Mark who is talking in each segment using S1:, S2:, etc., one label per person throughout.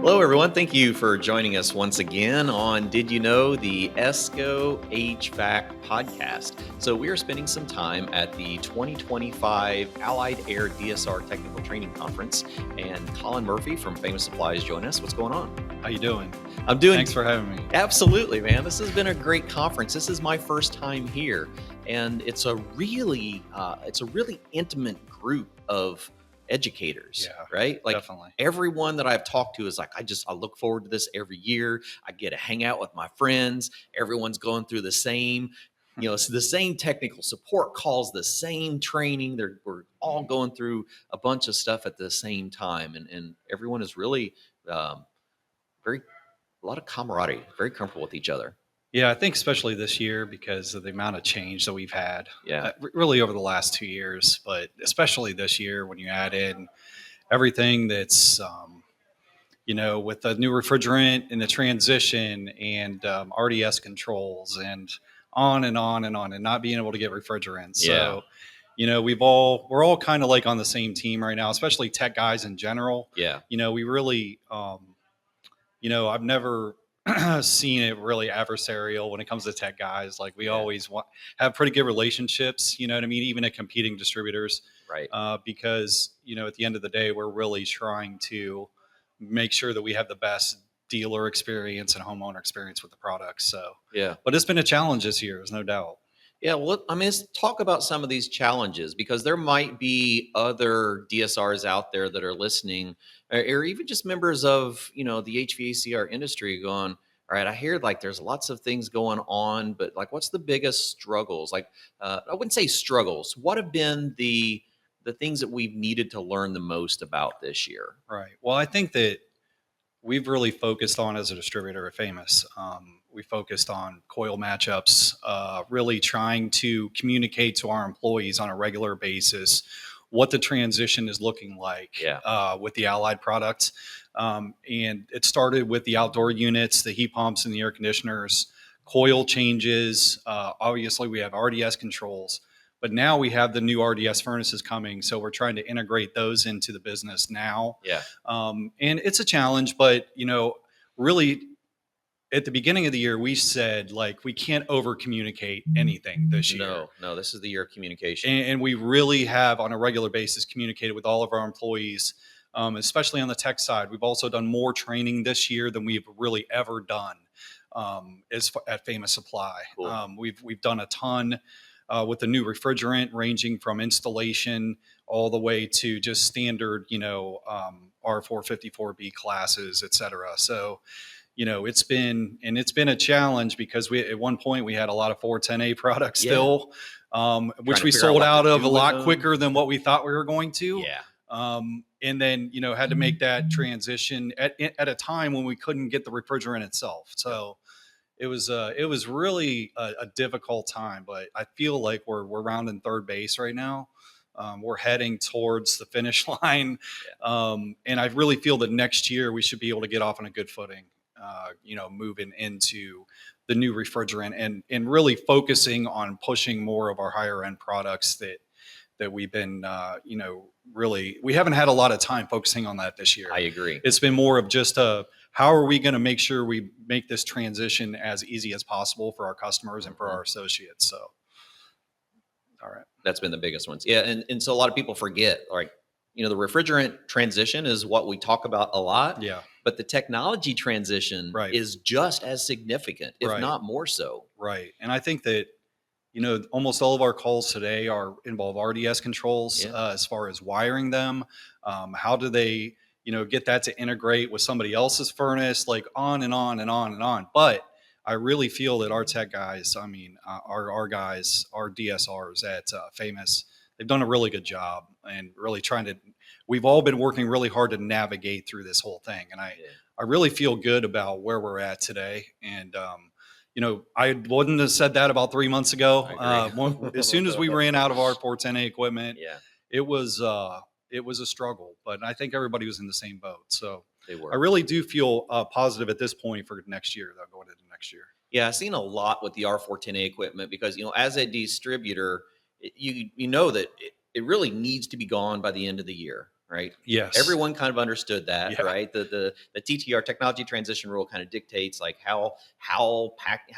S1: Hello, everyone. Thank you for joining us once again on Did You Know, the ESCO HVAC podcast. So, we are spending some time at the 2025 Allied Air DSR Technical Training Conference, and Collin Murphy from Famous Supplies join us. What's going on?
S2: How you doing?
S1: I'm doing.
S2: Thanks for having me.
S1: Absolutely, man. This has been a great conference. This is my first time here, and it's a really intimate group of educators, right? Like
S2: definitely.
S1: Everyone that I've talked to is like, I look forward to this every year. I get to hang out with my friends. Everyone's going through the same, the same technical support calls, the same training. We're all going through a bunch of stuff at the same time. And everyone is really a lot of camaraderie, very comfortable with each other.
S2: Yeah, I think especially this year because of the amount of change that we've had, really over the last 2 years, but especially this year when you add in everything that's, with the new refrigerant and the transition and RDS controls and on and on and on, and not being able to get refrigerants. So, we're all kind of like on the same team right now, especially tech guys in general.
S1: Yeah.
S2: We really, I've never seen it really adversarial when it comes to tech guys. Like we always have pretty good relationships, you know what I mean? Even at competing distributors,
S1: right?
S2: Because, at the end of the day, we're really trying to make sure that we have the best dealer experience and homeowner experience with the products. So, but it's been a challenge this year, there's no doubt.
S1: Yeah, well, let's talk about some of these challenges because there might be other DSRs out there that are listening, or even just members of, the HVACR industry going, all right, I hear like there's lots of things going on, but like, what's the biggest struggles? Like, I wouldn't say struggles. What have been the things that we've needed to learn the most about this year?
S2: Right. Well, I think that we've really focused on, as a distributor at Famous, we focused on coil matchups, really trying to communicate to our employees on a regular basis what the transition is looking like with the Allied products. And it started with the outdoor units, the heat pumps and the air conditioners, coil changes. Obviously, we have RDS controls, but now we have the new RDS furnaces coming. So we're trying to integrate those into the business now. And it's a challenge, but, really, at the beginning of the year, we said, like, we can't over communicate anything this year.
S1: No, this is the year of communication.
S2: And we really have, on a regular basis, communicated with all of our employees, especially on the tech side. We've also done more training this year than we've really ever done at Famous Supply.
S1: Cool.
S2: We've done a ton with the new refrigerant, ranging from installation all the way to just standard, R454B classes, et cetera. So, it's been a challenge because at one point we had a lot of 410A products still, which we sold out of a lot quicker than what we thought we were going to. And then, had to make that transition at a time when we couldn't get the refrigerant itself. So it was really a difficult time, but I feel like we're rounding third base right now. We're heading towards the finish line. And I really feel that next year we should be able to get off on a good footing. Moving into the new refrigerant and really focusing on pushing more of our higher end products that we've been, really, we haven't had a lot of time focusing on that this year.
S1: I agree.
S2: It's been more of just how are we going to make sure we make this transition as easy as possible for our customers and for our associates. So, all right.
S1: That's been the biggest ones. Yeah. And so a lot of people forget, like, the refrigerant transition is what we talk about a lot.
S2: Yeah.
S1: But the technology transition is just as significant, if not more so.
S2: Right. And I think that, almost all of our calls today involve RDS controls as far as wiring them. How do they, get that to integrate with somebody else's furnace, like on and on and on and on. But I really feel that our tech guys, our guys, our DSRs at Famous, they've done a really good job and really we've all been working really hard to navigate through this whole thing. And I really feel good about where we're at today. And, I wouldn't have said that about 3 months ago. As soon as we ran out of our 410A equipment, it was a struggle, but I think everybody was in the same boat. So I really do feel positive at this point for next year, though, going into next year.
S1: Yeah, I've seen a lot with the R410A equipment because, as a distributor, you know that it really needs to be gone by the end of the year, right?
S2: Yes.
S1: Everyone kind of understood that,
S2: Yeah.
S1: right? The TTR, technology transition rule, kind of dictates like how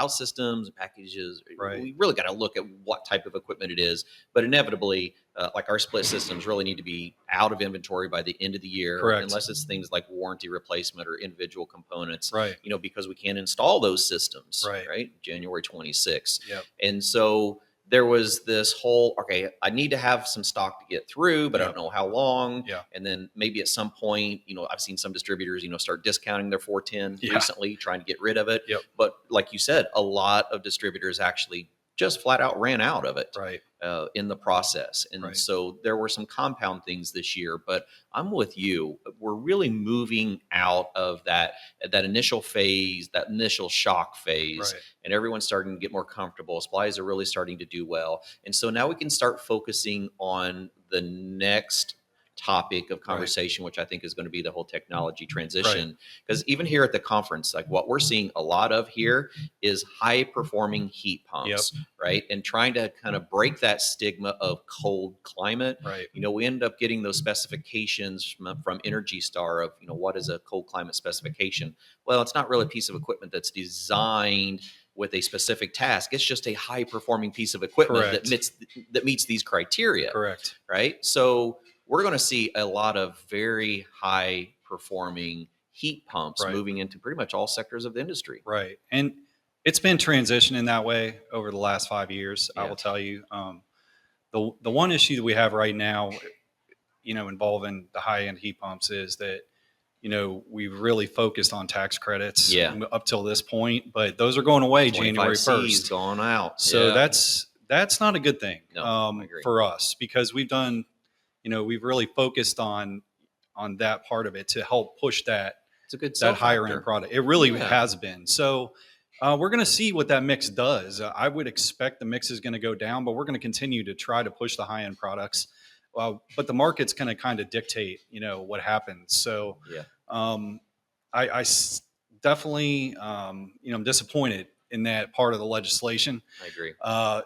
S1: systems and packages.
S2: Right.
S1: We really got to look at what type of equipment it is, but inevitably, like our split systems really need to be out of inventory by the end of the year,
S2: Correct.
S1: unless it's things like warranty replacement or individual components.
S2: Right.
S1: Because we can't install those systems,
S2: Right.
S1: right? January 26th,
S2: Yep.
S1: and so there was this whole, okay, I need to have some stock to get through, but I
S2: Yep.
S1: don't know how long.
S2: Yeah.
S1: And then maybe at some point, I've seen some distributors, start discounting their 410
S2: Yeah.
S1: recently, trying to get rid of it.
S2: Yep.
S1: But like you said, a lot of distributors actually just flat out ran out of it
S2: Right.
S1: in the process. And
S2: Right.
S1: so there were some compound things this year, but I'm with you. We're really moving out of that initial phase, that initial shock phase,
S2: Right.
S1: and everyone's starting to get more comfortable. Supplies are really starting to do well. And so now we can start focusing on the next topic of conversation, which I think is going to be the whole technology transition. Because even here at the conference, like what we're seeing a lot of here is high performing heat pumps, right? And trying to kind of break that stigma of cold climate.
S2: Right.
S1: We end up getting those specifications from Energy Star of, what is a cold climate specification? Well, it's not really a piece of equipment that's designed with a specific task. It's just a high performing piece of equipment that meets these criteria.
S2: Correct.
S1: Right. So we're going to see a lot of very high performing heat pumps moving into pretty much all sectors of the industry.
S2: Right. And it's been transitioning that way over the last 5 years.
S1: Yeah.
S2: I will tell you, the one issue that we have right now, involving the high end heat pumps is that, we've really focused on tax credits up till this point, but those are going away January 1st.
S1: Gone out.
S2: So that's not a good thing
S1: I agree.
S2: for us, because we've done, we've really focused on that part of it to help push that.
S1: It's a good
S2: that higher end product. It really has been. So we're going to see what that mix does. I would expect the mix is going to go down, but we're going to continue to try to push the high end products. But the market's going to kind of dictate, what happens. So I definitely, I'm disappointed in that part of the legislation.
S1: I agree.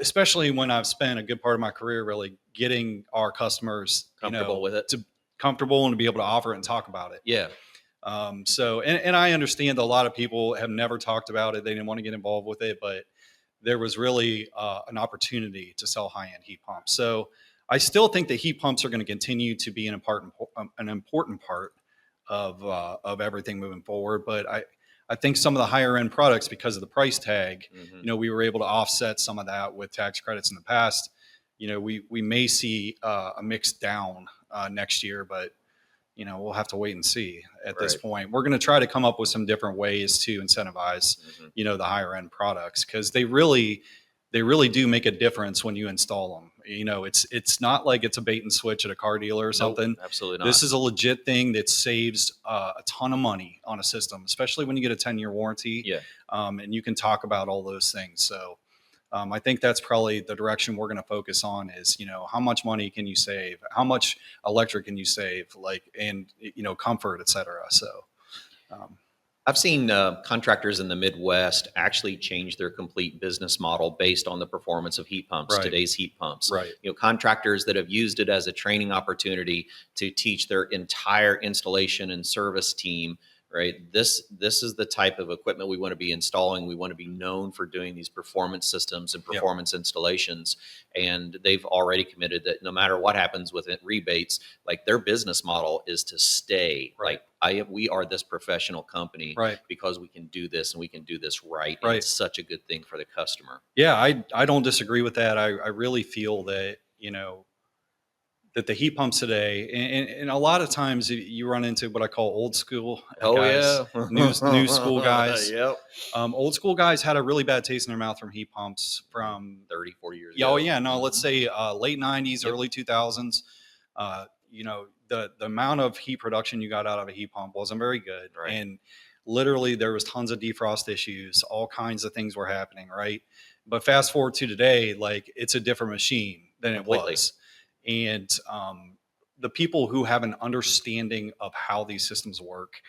S2: Especially when I've spent a good part of my career really getting our customers
S1: comfortable with it,
S2: comfortable and to be able to offer it and talk about it.
S1: Yeah.
S2: So I understand that a lot of people have never talked about it. They didn't want to get involved with it, but there was really an opportunity to sell high-end heat pumps. So I still think that heat pumps are going to continue to be an important part of everything moving forward. But I think some of the higher end products, because of the price tag, we were able to offset some of that with tax credits in the past. We may see a mix down next year, but we'll have to wait and see at this point. We're going to try to come up with some different ways to incentivize, the higher end products, because they really do make a difference when you install them. It's not like it's a bait and switch at a car dealer or something.
S1: Nope, absolutely not.
S2: This is a legit thing that saves a ton of money on a system, especially when you get a 10-year warranty.
S1: Yeah.
S2: And you can talk about all those things. So I think that's probably the direction we're going to focus on is, how much money can you save? How much electric can you save? And comfort, et cetera. So,
S1: I've seen contractors in the Midwest actually change their complete business model based on the performance of heat pumps, today's heat pumps.
S2: Right.
S1: Contractors that have used it as a training opportunity to teach their entire installation and service team, right? This is the type of equipment we want to be installing. We want to be known for doing these performance systems and performance installations. And they've already committed that no matter what happens with it, rebates, like their business model is to stay.
S2: Right.
S1: We are this professional company because we can do this and we can do this right. And it's such a good thing for the customer.
S2: Yeah, I don't disagree with that. I really feel that, that the heat pumps today, and a lot of times you run into what I call old school guys, new school guys.
S1: Yep.
S2: Old school guys had a really bad taste in their mouth from heat pumps from
S1: 30, 40 years
S2: ago. Oh,
S1: ago.
S2: No, let's say late 90s, early 2000s. The amount of heat production you got out of a heat pump wasn't very good.
S1: Right.
S2: And literally there was tons of defrost issues, all kinds of things were happening, right? But fast forward to today, it's a different machine than it was. And the people who have an understanding of how these systems work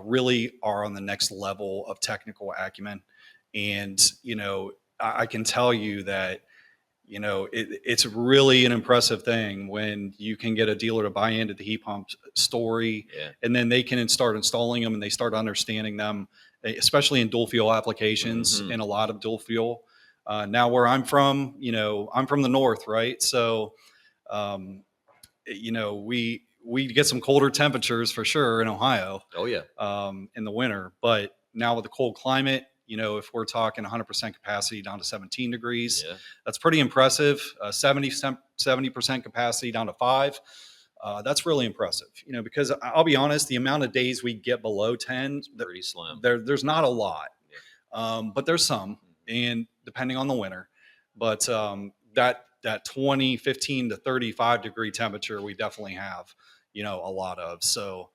S2: really are on the next level of technical acumen. And, I can tell you that, it's really an impressive thing when you can get a dealer to buy into the heat pump story, and then they can start installing them and they start understanding them, especially in dual fuel applications and a lot of dual fuel. Now where I'm from, I'm from the north, right? So, we get some colder temperatures for sure in Ohio.
S1: Oh yeah.
S2: In the winter, but now with the cold climate, if we're talking 100% capacity down to 17 degrees, that's pretty impressive. 70% capacity down to 5. That's really impressive, because I'll be honest, the amount of days we get below 10,
S1: pretty slim.
S2: There's not a lot, but there's some, and depending on the winter, but that 20, 15 to 35 degree temperature, we definitely have, a lot of. So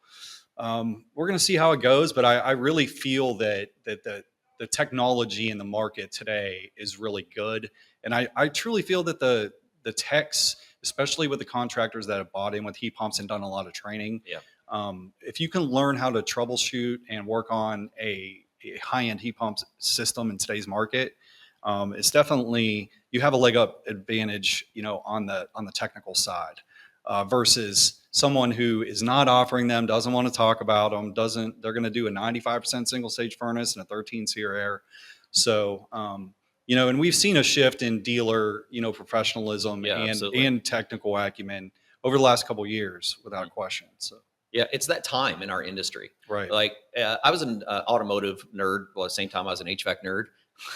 S2: we're going to see how it goes, but I really feel that the technology in the market today is really good. And I truly feel that the techs, especially with the contractors that have bought in with heat pumps and done a lot of training, if you can learn how to troubleshoot and work on a high-end heat pump system in today's market, it's definitely, you have a leg up advantage, on the technical side, versus someone who is not offering them, doesn't want to talk about them, they're going to do a 95% single stage furnace and a 13 SEER air. So, and we've seen a shift in dealer, professionalism and technical acumen over the last couple of years, without question. So.
S1: Yeah, it's that time in our industry.
S2: Right.
S1: Like I was an automotive nerd. Well, at the same time, I was an HVAC nerd.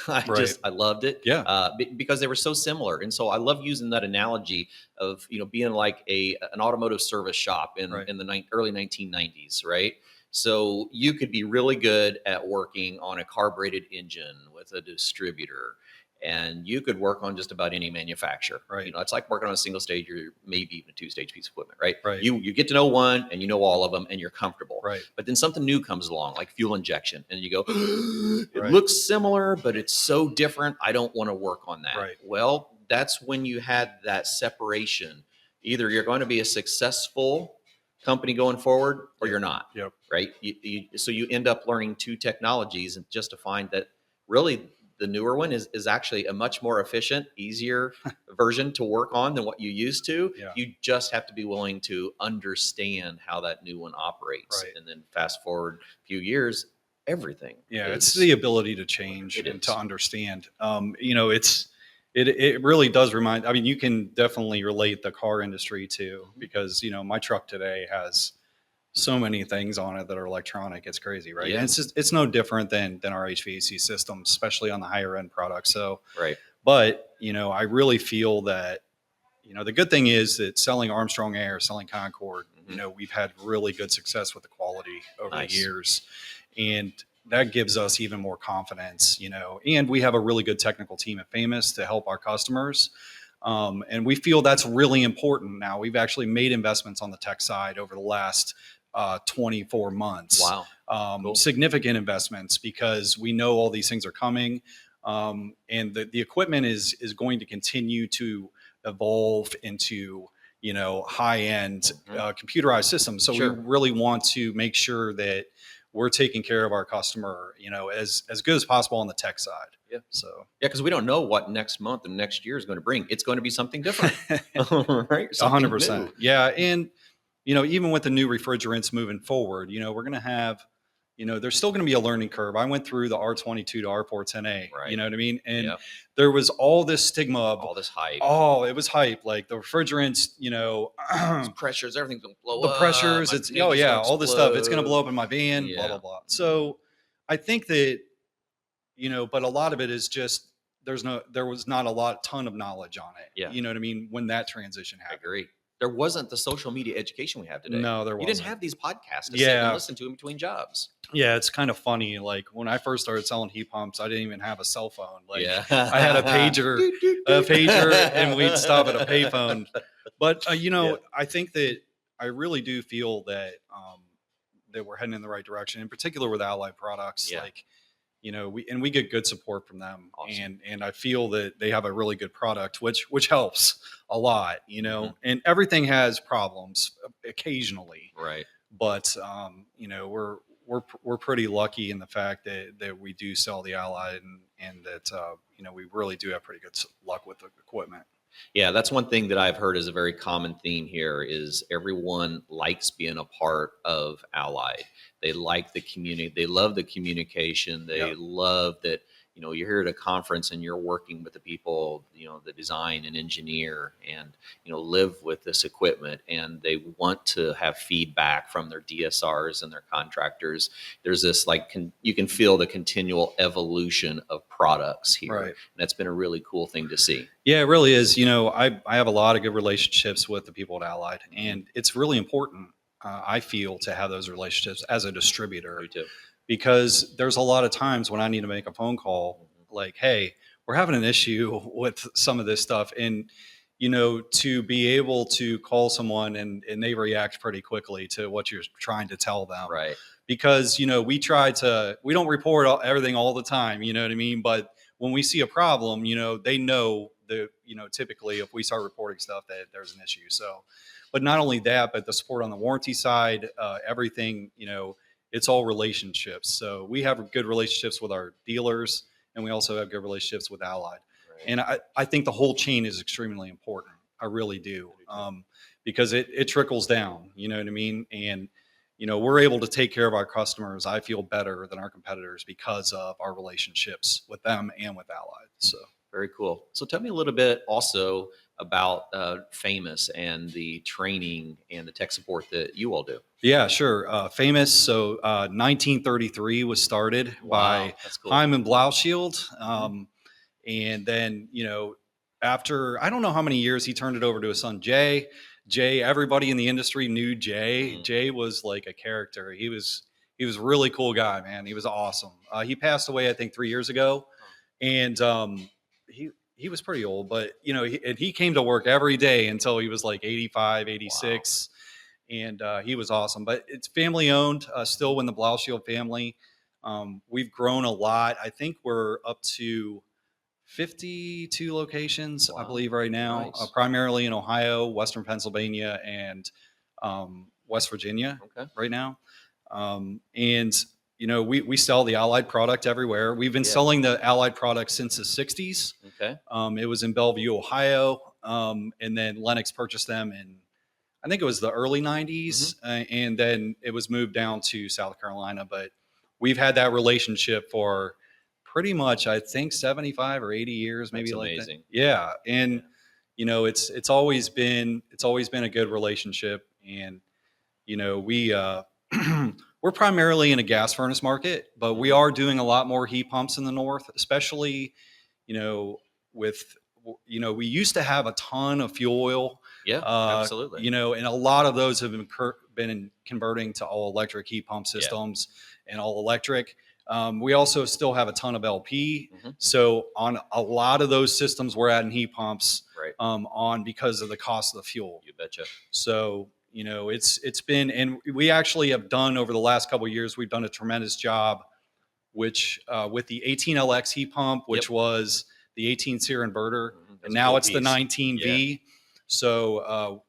S1: I loved it.
S2: Yeah.
S1: Because they were so similar. And so I love using that analogy of, being like an automotive service shop in the early 1990s, right? So you could be really good at working on a carbureted engine with a distributor, and you could work on just about any manufacturer.
S2: Right.
S1: It's like working on a single stage or maybe even a 2-stage piece of equipment, right?
S2: Right.
S1: You get to know one and you know all of them and you're comfortable.
S2: Right.
S1: But then something new comes along, like fuel injection, and you go, it looks similar, but it's so different. I don't want to work on that.
S2: Right.
S1: Well, that's when you had that separation. Either you're going to be a successful company going forward or you're not.
S2: Yep.
S1: Right. So you end up learning 2 technologies, and just to find that really the newer one is actually a much more efficient, easier version to work on than what you used to.
S2: Yeah.
S1: You just have to be willing to understand how that new one operates.
S2: Right.
S1: And then fast forward a few years, everything.
S2: It's the ability to change and to understand. It really does remind, you can definitely relate the car industry too, because, my truck today has so many things on it that are electronic. It's crazy, right?
S1: Yeah.
S2: And it's no different than our HVAC system, especially on the higher end products. So,
S1: right.
S2: But, I really feel that, the good thing is that selling Armstrong Air, selling Concord, we've had really good success with the quality over the years. And that gives us even more confidence, and we have a really good technical team at Famous to help our customers. And we feel that's really important now. We've actually made investments on the tech side over the last 24 months.
S1: Wow.
S2: Cool. Significant investments, because we know all these things are coming. And the equipment is going to continue to evolve into, high-end computerized systems. So we really want to make sure that we're taking care of our customer, as good as possible on the tech side.
S1: Yeah.
S2: So
S1: because we don't know what next month and next year is going to bring. It's going to be something different, right?
S2: 100%. Yeah. And, even with the new refrigerants moving forward, we're going to have, there's still going to be a learning curve. I went through the R22 to R410A, you know what I mean? And there was all this stigma of
S1: all this hype.
S2: Oh, it was hype. Like the refrigerants,
S1: pressures, everything's going to blow
S2: up. The pressures, all this stuff. It's going to blow up in my van, blah, blah, blah. So I think that, but a lot of it is just, there was not a ton of knowledge on it.
S1: Yeah.
S2: You know what I mean? When that transition happened.
S1: I agree. There wasn't the social media education we have today.
S2: No, there wasn't.
S1: You didn't have these podcasts to sit and listen to in between jobs.
S2: Yeah, it's kind of funny. Like when I first started selling heat pumps, I didn't even have a cell phone. Like I had a pager, and we'd stop at a payphone. But I think that I really do feel that that we're heading in the right direction, in particular with Allied Products.
S1: Yeah.
S2: Like, we get good support from them.
S1: Awesome.
S2: And I feel that they have a really good product, which helps a lot, and everything has problems occasionally.
S1: Right.
S2: But, we're pretty lucky in the fact that we do sell the Allied, and that we really do have pretty good luck with the equipment.
S1: Yeah, that's one thing that I've heard is a very common theme here is everyone likes being a part of Allied. They like the community. They love the communication. They
S2: Yep.
S1: love that, you're here at a conference and you're working with the people, the design and engineer and, live with this equipment, and they want to have feedback from their DSRs and their contractors. There's this you can feel the continual evolution of products here.
S2: Right.
S1: And that's been a really cool thing to see.
S2: Yeah, it really is. I have a lot of good relationships with the people at Allied, and it's really important, I feel, to have those relationships as a distributor.
S1: Me too.
S2: Because there's a lot of times when I need to make a phone call, like, hey, we're having an issue with some of this stuff. And, to be able to call someone and they react pretty quickly to what you're trying to tell them.
S1: Right.
S2: Because, we don't report everything all the time, you know what I mean? But when we see a problem, they know that, typically if we start reporting stuff that there's an issue. So, but not only that, but the support on the warranty side, everything, it's all relationships. So we have good relationships with our dealers, and we also have good relationships with Allied. Right. And I think the whole chain is extremely important. I really do. Because it trickles down, you know what I mean? And, we're able to take care of our customers. I feel better than our competitors because of our relationships with them and with Allied. So
S1: very cool. So tell me a little bit also about Famous and the training and the tech support that you all do.
S2: Yeah, sure. Famous. So 1933 was started by
S1: cool.
S2: Hyman Blauschild. And then, after, I don't know how many years, he turned it over to his son, Jay. Jay, everybody in the industry knew Jay. Jay was like a character. He was a really cool guy, man. He was awesome. He passed away, I think, 3 years ago. And he was pretty old, but, he came to work every day until he was like 85, 86. Wow. And he was awesome. But it's family owned, still in the Blauschild family. We've grown a lot. I think we're up to 52 locations, I believe, right now, nice. Primarily in Ohio, Western Pennsylvania, and West Virginia right now. And, we sell the Allied product everywhere. We've been selling the Allied product since the 60s. Okay. It was in Bellevue, Ohio. And then Lennox purchased them in, I think it was the early 90s. And then it was moved down to South Carolina. But we've had that relationship for pretty much, I think, 75 or 80 years, maybe. That's like amazing. That. Yeah. And, it's always been a good relationship. And, we're primarily in a gas furnace market, but we are doing a lot more heat pumps in the north, especially, with, we used to have a ton of fuel oil.
S1: Yeah, absolutely.
S2: And a lot of those have been converting to all electric heat pump systems and all electric. We also still have a ton of LP. So on a lot of those systems, we're adding heat pumps on because of the cost of the fuel.
S1: You betcha.
S2: So, it's been, and we actually have done over the last couple of years, we've done a tremendous job, which with the 18LX heat pump, which was the 18 SEER inverter, and now it's the 19V. Yeah. So,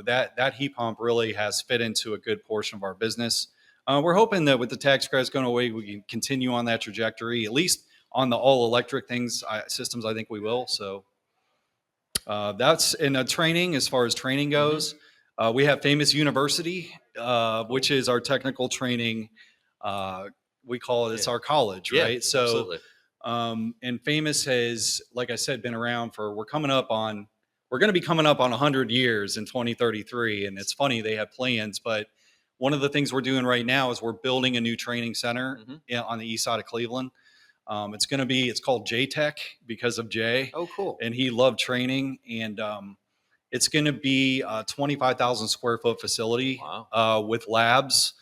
S2: that heat pump really has fit into a good portion of our business. We're hoping that with the tax credits going away, we can continue on that trajectory, at least on the all electric systems. I think we will. So that's in the training. As far as training goes, we have Famous University, which is our technical training. We call it, it's our college, right? So, absolutely. And Famous has, like I said, been around for, we're going to be coming up on 100 years in 2033. And it's funny, they have plans, but one of the things we're doing right now is we're building a new training center on the east side of Cleveland. It's called J-Tech because of Jay.
S1: Oh, cool.
S2: And he loved training. And it's going to be a 25,000 square foot facility with labs.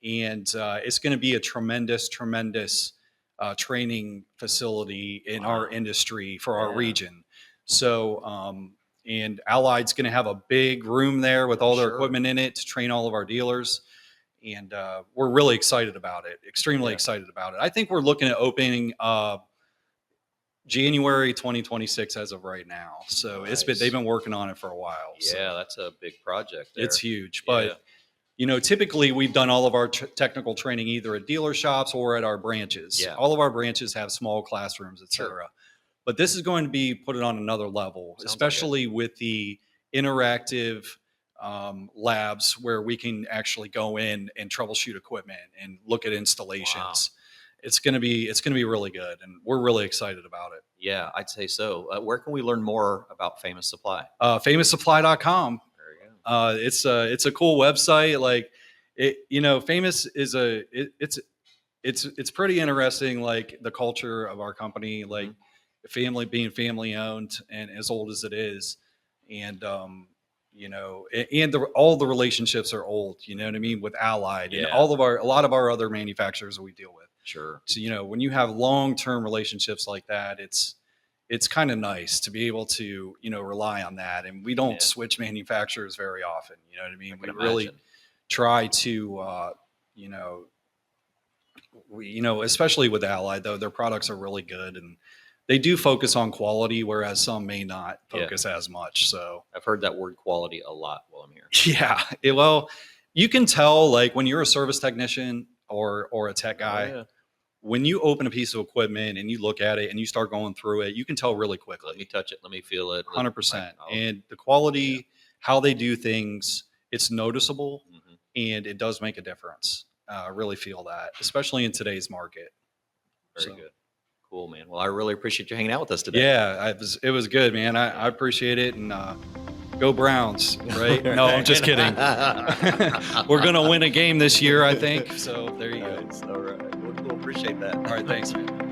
S2: And it's going to be a tremendous training facility in our industry for our region. So, and Allied's going to have a big room there with all their equipment in it to train all of our dealers. And we're really excited about it, extremely excited about it. I think we're looking at opening January 2026 as of right now. So they've been working on it for a while. So.
S1: Yeah, that's a big project there.
S2: It's huge. But typically we've done all of our technical training either at dealer shops or at our branches.
S1: Yeah.
S2: All of our branches have small classrooms, et
S1: Sure.
S2: cetera. But this is going to be put it on another level,
S1: Sounds
S2: especially with the interactive labs where we can actually go in and troubleshoot equipment and look at installations.
S1: Wow.
S2: It's going to be really good, and we're really excited about it.
S1: Yeah, I'd say so. Where can we learn more about Famous Supply?
S2: Famoussupply.com.
S1: There you go.
S2: It's a cool website. Like Famous is it's pretty interesting. Like the culture of our company, like being family owned and as old as it is, and all the relationships are old. You know what I mean, with Allied and
S1: Yeah.
S2: a lot of our other manufacturers that we deal with.
S1: Sure.
S2: So when you have long-term relationships like that, it's kind of nice to be able to rely on that, and we don't switch manufacturers very often. You know what I mean? We really try to especially with Allied, though, their products are really good, and they do focus on quality, whereas some may not focus as much. So
S1: I've heard that word quality a lot while I'm here.
S2: Yeah. Well, you can tell, like, when you're a service technician or a tech guy, when you open a piece of equipment and you look at it and you start going through it, you can tell really quickly.
S1: Let me touch it. Let me feel it.
S2: 100%. And the quality, how they do things, it's noticeable, and it does make a difference. I really feel that, especially in today's market.
S1: Very good. Cool, man. Well, I really appreciate you hanging out with us today.
S2: Yeah, it was good, man. I appreciate it, and go Browns, right? No, I'm just kidding. We're going to win a game this year, I think. So there you go.
S1: All right. We'll appreciate that.
S2: All right. Thanks, man.